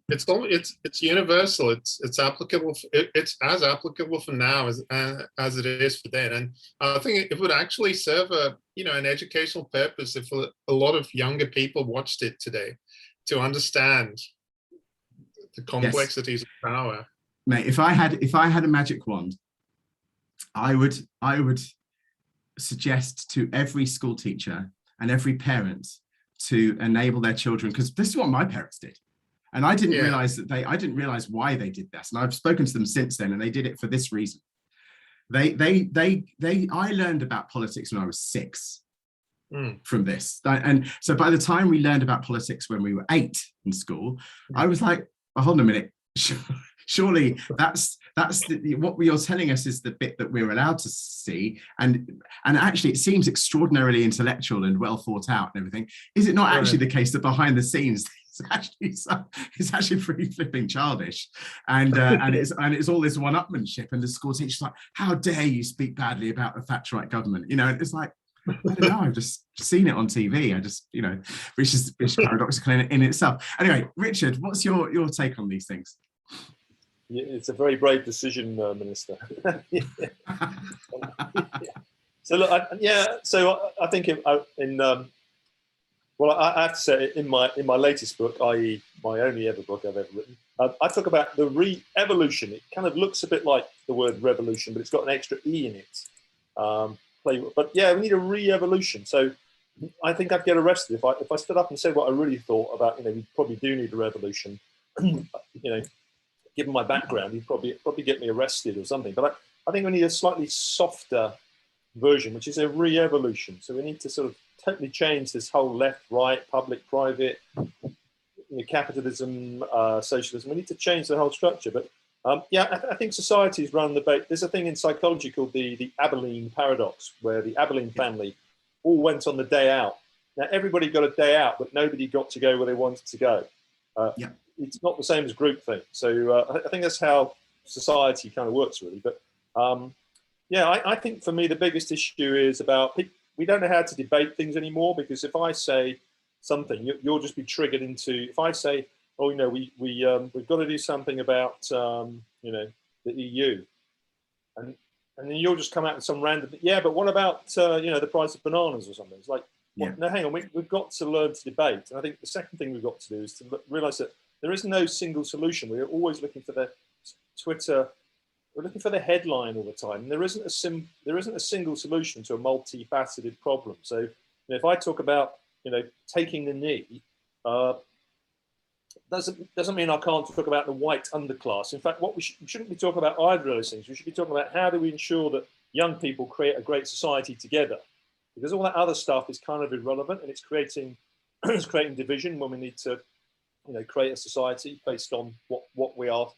It's universal. It's applicable. It's as applicable for now as it is for then. And I think it would actually serve an educational purpose if a lot of younger people watched it today to understand the complexities of power. Mate, if I had a magic wand, I would suggest to every school teacher and every parent to enable their children, because this is what my parents did. And I didn't realize why they did this. And I've spoken to them since then, and they did it for this reason. I learned about politics when I was 6 from this. And so by the time we learned about politics when we were 8 in school, I was like, oh, hold on a minute. Surely that's what you're telling us is the bit that we're allowed to see, and actually it seems extraordinarily intellectual and well thought out and everything. Is it not actually the case that behind the scenes it's actually pretty flipping childish, and it's all this one-upmanship, and the school teacher's like, how dare you speak badly about the Thatcherite government? It's like, I don't know, I've just seen it on TV. Which is paradoxical in itself. Anyway, Richard, what's your take on these things? Yeah, it's a very brave decision, Minister. So look, I think I have to say, in my latest book, i.e. my only ever book I've ever written, I talk about the re-evolution. It kind of looks a bit like the word revolution, but it's got an extra E in it. But yeah, we need a re-evolution. So I think I'd get arrested if I stood up and said what I really thought about. We probably do need a revolution. Given my background, you'd probably get me arrested or something. But I think we need a slightly softer version, which is a re-evolution. So we need to sort of totally change this whole left, right, public, private, capitalism, socialism. We need to change the whole structure. But I think societies run the debate. There's a thing in psychology called the Abilene paradox, where the Abilene family all went on the day out. Now, everybody got a day out, but nobody got to go where they wanted to go. It's not the same as groupthink. So I think that's how society kind of works, really. But I think for me, the biggest issue is about we don't know how to debate things anymore, because if I say something, you'll just be triggered into, if I say, we've got to do something about, the EU. And then you'll just come out with some random, but what about, the price of bananas or something? It's like, no, hang on, we've got to learn to debate. And I think the second thing we've got to do is to realize that there is no single solution. We're always looking for the Twitter, we're looking for the headline all the time. And there isn't a single solution to a multifaceted problem. So if I talk about, taking the knee, doesn't mean I can't talk about the white underclass. In fact, we shouldn't be talking about either of those things. We should be talking about how do we ensure that young people create a great society together, because all that other stuff is kind of irrelevant, and it's creating division when we need to, create a society based on what we are,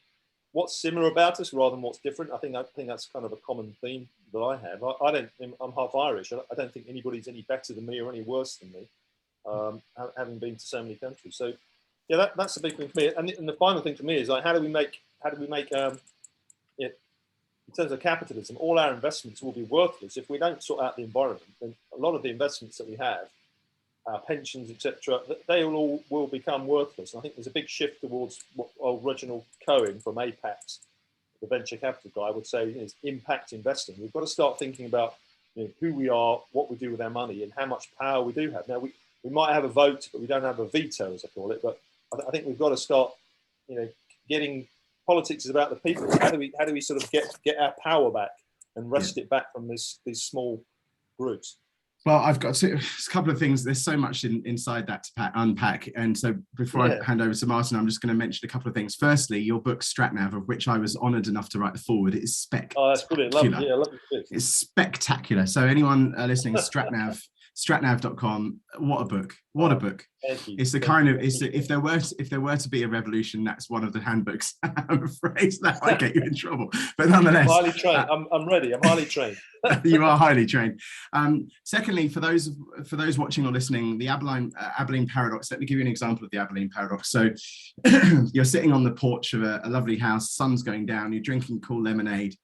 what's similar about us rather than what's different. I think that's kind of a common theme that I have. I'm half Irish. I don't think anybody's any better than me or any worse than me, having been to so many countries. So that's the big thing for me. And the final thing for me is like, how do we make in terms of capitalism, all our investments will be worthless if we don't sort out the environment. And a lot of the investments that we have, our pensions, etc., they will become worthless. And I think there's a big shift towards what old Reginald Cohen from Apex, the venture capital guy, would say is impact investing. We've got to start thinking about who we are, what we do with our money, and how much power we do have. Now, we might have a vote, but we don't have a veto, as I call it. But I think we've got to start, getting politics is about the people. How do we sort of get our power back and wrest it back from these small groups? Well, I've got a couple of things. There's so much inside that to unpack. And so before I hand over to Martin, I'm just going to mention a couple of things. Firstly, your book, Stratnav, of which I was honoured enough to write the foreword, is spectacular. Oh, that's brilliant. Love it. It's spectacular. So anyone listening, stratnav.com, what a book. What a book. Thank you. It's the kind of, if there were to be a revolution, that's one of the handbooks. I'm afraid that might get you in trouble. But nonetheless. I'm highly trained. I'm ready. I'm highly trained. You are highly trained. Secondly, for those watching or listening, the Abilene paradox. Let me give you an example of the Abilene paradox. So you're sitting on the porch of a lovely house, sun's going down, you're drinking cool lemonade,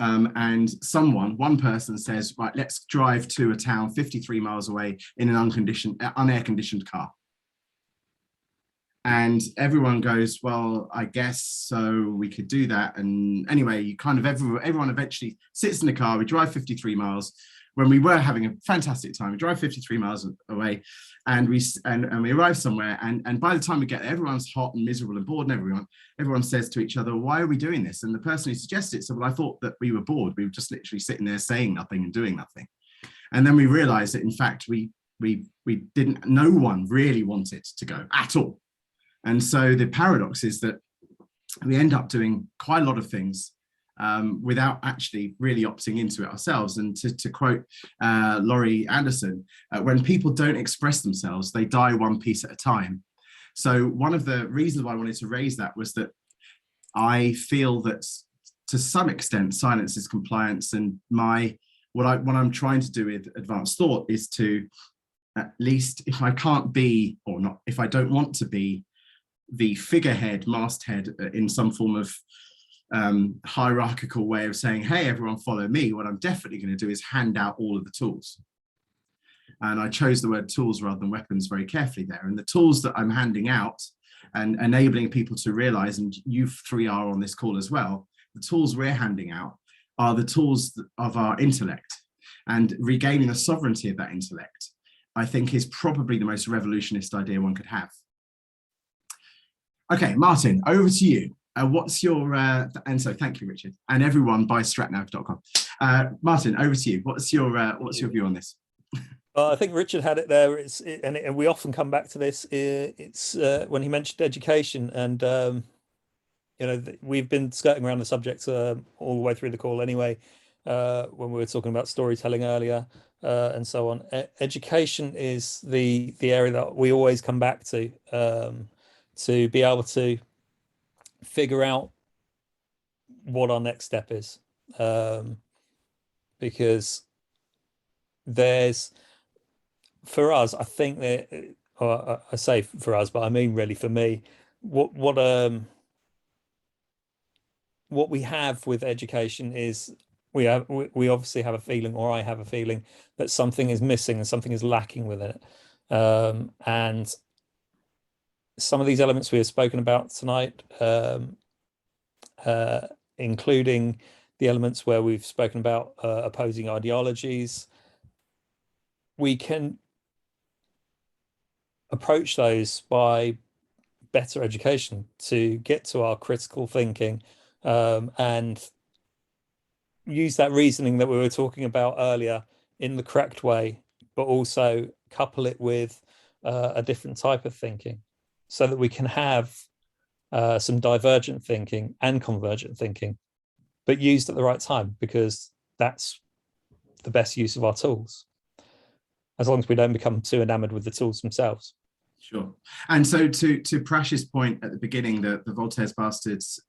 and one person says, right, let's drive to a town 53 miles away in an unair-conditioned car. And everyone goes, well, I guess so, we could do that. And anyway, everyone eventually sits in the car. We drive 53 miles when we were having a fantastic time. We drive 53 miles away and we arrive somewhere. And by the time we get there, everyone's hot and miserable and bored, and everyone says to each other, why are we doing this? And the person who suggested it said, well, I thought that we were bored. We were just literally sitting there saying nothing and doing nothing. And then we realized that, in fact, no one really wanted to go at all. And so the paradox is that we end up doing quite a lot of things without actually really opting into it ourselves. And to quote Laurie Anderson, when people don't express themselves, they die one piece at a time. So one of the reasons why I wanted to raise that was that I feel that to some extent silence is compliance, and what I'm trying to do with advanced thought is to, at least if I can't be, or not, if I don't want to be the figurehead, masthead in some form of hierarchical way of saying, hey, everyone follow me, what I'm definitely going to do is hand out all of the tools. And I chose the word tools rather than weapons very carefully there. And the tools that I'm handing out and enabling people to realize, and you three are on this call as well, the tools we're handing out are the tools of our intellect, and regaining the sovereignty of that intellect, I think, is probably the most revolutionist idea one could have. Okay, Martin, over to you. What's your, and so thank you, Richard, and everyone buy stratnav.com. Martin, over to you. What's your view on this? Well, I think Richard had it there. And we often come back to this. It's when he mentioned education, and we've been skirting around the subject all the way through the call anyway. When we were talking about storytelling earlier, and so on. Education is the area that we always come back to be able to figure out what our next step is, because for us, I think that, or I say for us, but I mean really for me, what we have with education is we obviously have a feeling, or I have a feeling, that something is missing and something is lacking within it, and some of these elements we have spoken about tonight, including the elements where we've spoken about opposing ideologies, we can approach those by better education to get to our critical thinking, and use that reasoning that we were talking about earlier in the correct way, but also couple it with a different type of thinking, so that we can have some divergent thinking and convergent thinking, but used at the right time, because that's the best use of our tools, as long as we don't become too enamored with the tools themselves. Sure. And so to Prash's point at the beginning, the Voltaires Bastards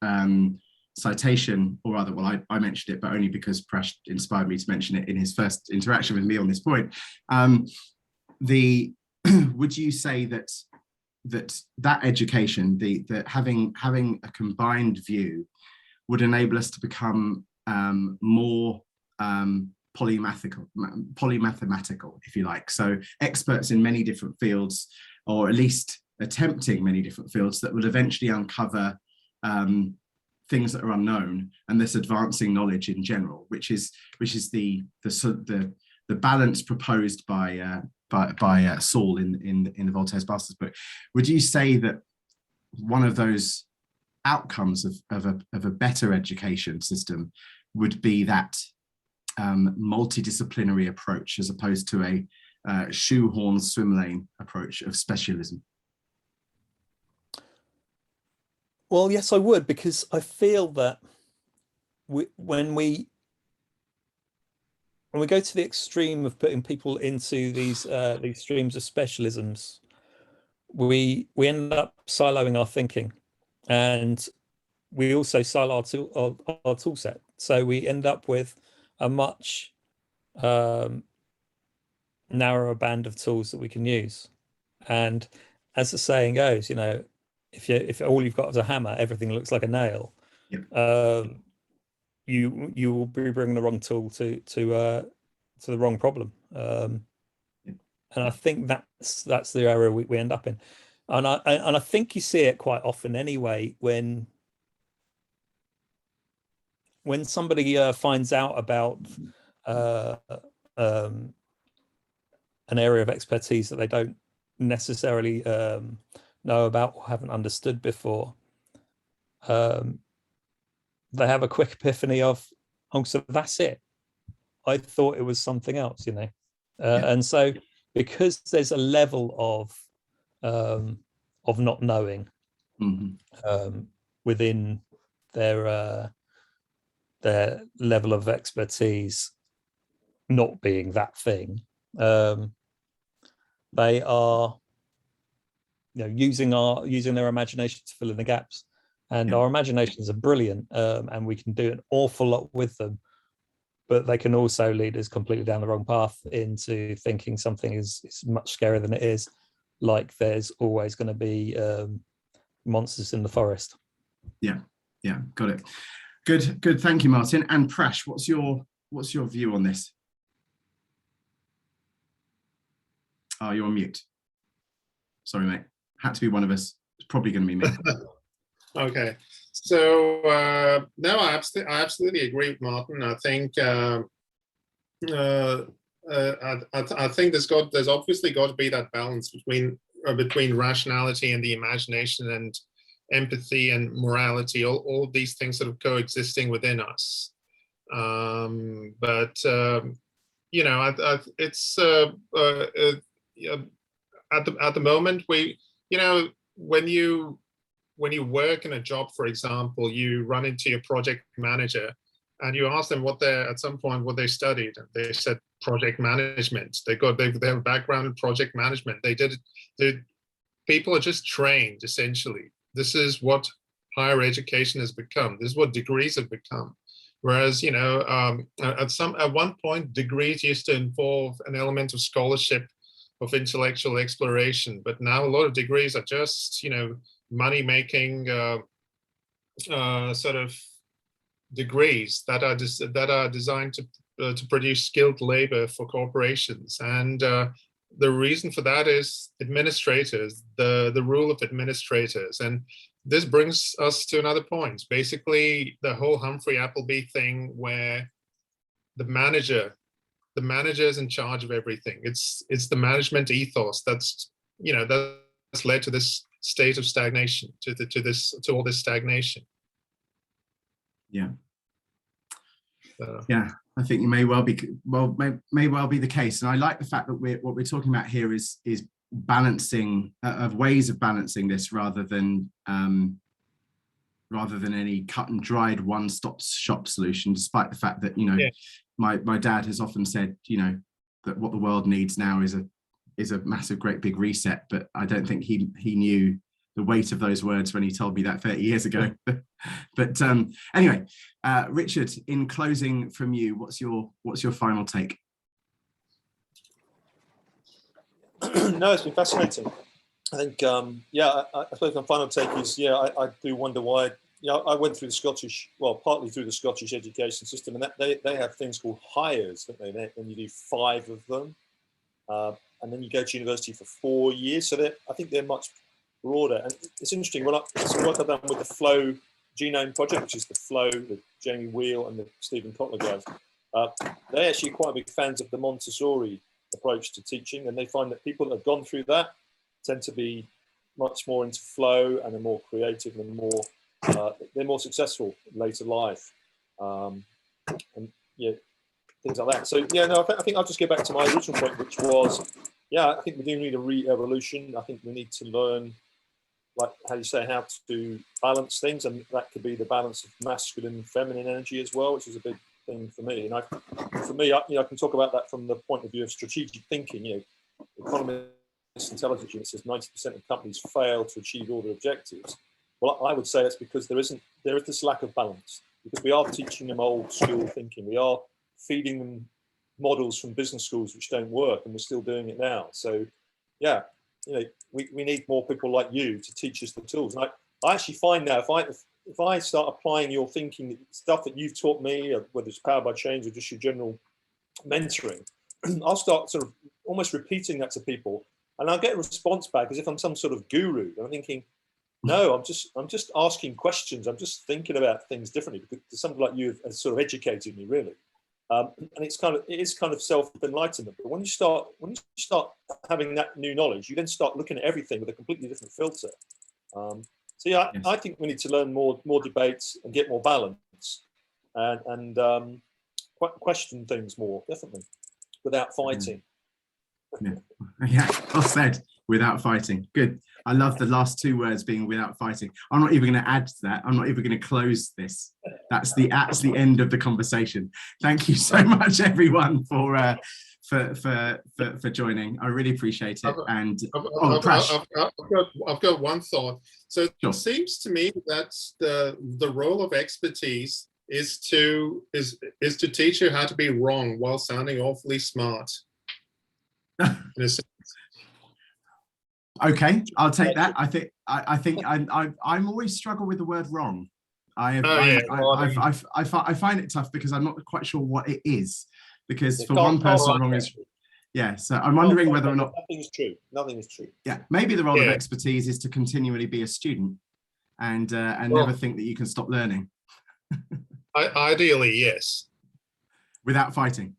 citation, or rather, well, I mentioned it, but only because Prash inspired me to mention it in his first interaction with me on this point. Would you say that education, that having a combined view, would enable us to become more polymathematical, if you like. So experts in many different fields, or at least attempting many different fields, that will eventually uncover things that are unknown, and this advancing knowledge in general, which is the balance proposed by Saul in the Voltaires Bastards book. Would you say that one of those outcomes of a better education system would be that multidisciplinary approach, as opposed to a shoehorn swim lane approach of specialism? Well, yes, I would, because I feel that when we go to the extreme of putting people into these streams of specialisms, we end up siloing our thinking, and we also silo our tool set. So we end up with a much narrower band of tools that we can use. And as the saying goes, you know, if all you've got is a hammer, everything looks like a nail. Yep. You will be bringing the wrong tool to the wrong problem. And I think that's the area we end up in. And I think you see it quite often anyway, when somebody finds out about an area of expertise that they don't necessarily know about or haven't understood before, they have a quick epiphany of, oh, so that's it. I thought it was something else, you know. And so, because there's a level of not knowing within their level of expertise, not being that thing, they are, you know, using their imagination to fill in the gaps. And our imaginations are brilliant, and we can do an awful lot with them, but they can also lead us completely down the wrong path into thinking something is much scarier than it is, like there's always going to be monsters in the forest. Yeah, got it. Good. Thank you, Martin. And Prash, what's your view on this? Oh, you're on mute. Sorry, mate. Had to be one of us. It's probably going to be me. Okay, so no, I absolutely agree with Martin. I think I think there's obviously got to be that balance between rationality and the imagination, and empathy and morality, all these things sort of coexisting within us. But you know, it's at the moment, we, you know, when you work in a job, for example, you run into your project manager and you ask them at some point what they studied. They said project management. They have a background in project management. People are just trained, essentially. This is what higher education has become. This is what degrees have become. Whereas, you know, at one point, degrees used to involve an element of scholarship, of intellectual exploration. But now a lot of degrees are just, you know, money-making sort of degrees that are designed to produce skilled labor for corporations. And the reason for that is administrators, the rule of administrators. And this brings us to another point. Basically, the whole Humphrey Appleby thing, where the manager is in charge of everything. It's the management ethos that's, you know, that's led to this state of stagnation, to all this stagnation. Yeah. Yeah, I think you may well be the case. And I like the fact that what we're talking about here is balancing of ways of balancing this, rather than any cut and dried one-stop shop solution, despite the fact that, you know, my dad has often said, you know, that what the world needs now is a massive, great big reset. But I don't think he knew the weight of those words when he told me that 30 years ago. But anyway, Richard, in closing from you, what's your final take? No, it's been fascinating. I think, I suppose my final take is, I do wonder why, I went through the Scottish, well, partly through the Scottish education system, and that they have things called hires, don't they? And you do 5 of them, and then you go to university for 4 years. So I think they're much broader. And it's interesting. Some work I've done with the Flow Genome Project, which is the Flow, the Jamie Wheel and the Stephen Kotler guys. They're actually quite big fans of the Montessori approach to teaching, and they find that people that have gone through that tend to be much more into flow and are more creative and more they're more successful in later life, and yeah, things like that. So yeah, no, I think I'll just get back to my original point, which was, yeah, I think we do need a re-evolution. I think we need to learn, like how you say, how to balance things, and that could be the balance of masculine and feminine energy as well, which is a big thing for me. And for me, I can talk about that from the point of view of strategic thinking. You know, Economist Intelligence Unit says 90% of companies fail to achieve all their objectives. Well, I would say that's because there is this lack of balance, because we are teaching them old school thinking. We are feeding them models from business schools which don't work, and we're still doing it now. So yeah, you know, we need more people like you to teach us the tools. And I actually find now, if I start applying your thinking, stuff that you've taught me, whether it's Powered by Change or just your general mentoring, I'll start sort of almost repeating that to people, and I'll get a response back as if I'm some sort of guru. And I'm thinking, no, I'm just asking questions. I'm just thinking about things differently, because somebody like you has sort of educated me, really. And it is kind of self-enlightenment. But when you start having that new knowledge, you then start looking at everything with a completely different filter. So yeah, yes. I think we need to learn more debates and get more balance, and question things more, definitely, without fighting. Yeah, well said. Without fighting. Good. I love the last 2 words being without fighting. I'm not even going to add to that. I'm not even going to close this. That's the end of the conversation. Thank you so much, everyone, for joining. I really appreciate it. And I've got one thought. So sure. It seems to me that the role of expertise is to teach you how to be wrong while sounding awfully smart. Okay, I'll take that. I think I'm always struggle with the word wrong. I find it tough because I'm not quite sure what it is. Because for one person, wrong is yeah. So I'm wondering whether or not nothing is true. Nothing is true. Yeah, maybe the role of expertise is to continually be a student and never think that you can stop learning. Ideally, yes. Without fighting.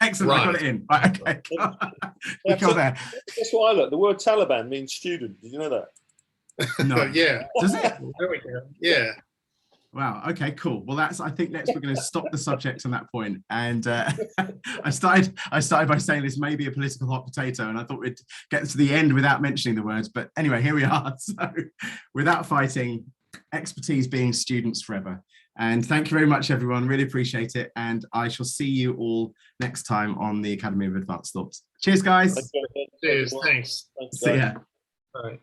Excellent, right. I got it in. Right, okay. We go there. That's what I learned. The word Taliban means student. Did you know that? No. Yeah. Does it? There we go. Yeah. Wow. Okay. Cool. Well, I think we're going to stop the subject on that point. And I started by saying this may be a political hot potato, and I thought we'd get to the end without mentioning the words. But anyway, here we are. So, without fighting, expertise being students forever. And thank you very much, everyone. Really appreciate it. And I shall see you all next time on the Academy of Advanced Thoughts. Cheers, guys. Cheers. Thanks. See ya. Bye.